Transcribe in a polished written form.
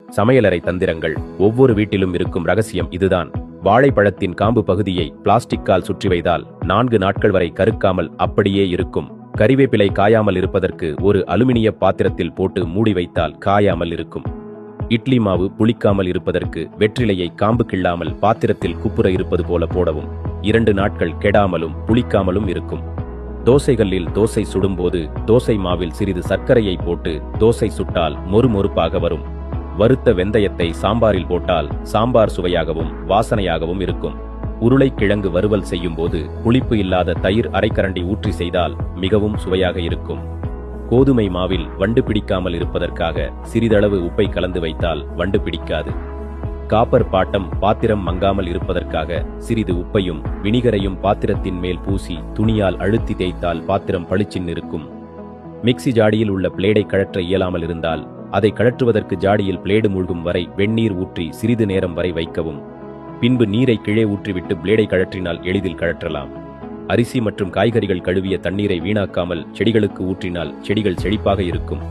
சமையலறை தந்திரங்கள். ஒவ்வொரு வீட்டிலும் இருக்கும் ரகசியம் இதுதான். வாழைப்பழத்தின் காம்பு பகுதியை பிளாஸ்டிக்கால் சுற்றி வைத்தால் 4 நாட்கள் வரை கருக்காமல் அப்படியே இருக்கும். கறிவேப்பிலை காயாமல் இருப்பதற்கு ஒரு அலுமினிய பாத்திரத்தில் போட்டு மூடி வைத்தால் காயாமல் இருக்கும். இட்லி மாவு புளிக்காமல் இருப்பதற்கு வெற்றிலையை காம்பு கிள்ளாமல் பாத்திரத்தில் குப்புற இருப்பது போல போடவும் 2 நாட்கள் கெடாமலும் புளிக்காமலும் இருக்கும். தோசைகளில் தோசை சுடும்போது தோசை மாவில் சிறிது சர்க்கரையை போட்டு தோசை சுட்டால் மொறுமொறுப்பாக வரும். வறுத்த வெந்தயத்தை சாம்பாரில் போட்டால் சாம்பார் சுவையாகவும் வாசனையாகவும் இருக்கும். உருளைக்கிழங்கு வறுவல் செய்யும் போது புளிப்பு இல்லாத தயிர் அரைக்கரண்டி ஊற்றி செய்தால் மிகவும் சுவையாக இருக்கும். கோதுமை மாவில் வண்டு பிடிக்காமல் இருப்பதற்காக சிறிதளவு உப்பை கலந்து வைத்தால் வண்டு பிடிக்காது. காப்பர் பாட்டம் பாத்திரம் மங்காமல் இருப்பதற்காக சிறிது உப்பையும் வினிகரையும் பாத்திரத்தின் மேல் பூசி துணியால் அழுத்தி தேய்த்தால் பாத்திரம் பளிச்சின் இருக்கும். மிக்சி ஜாடியில் உள்ள பிளேடை கழற்ற இயலாமல் இருந்தால் அதை கழற்றுவதற்கு ஜாடியில் பிளேடு மூழ்கும் வரை வெந்நீர் ஊற்றி சிறிது நேரம் வரை வைக்கவும். பின்பு நீரை கீழே ஊற்றிவிட்டு பிளேடை கழற்றினால் எளிதில் கழற்றலாம். அரிசி மற்றும் காய்கறிகள் கழுவிய தண்ணீரை வீணாக்காமல் செடிகளுக்கு ஊற்றினால் செடிகள் செழிப்பாக இருக்கும்.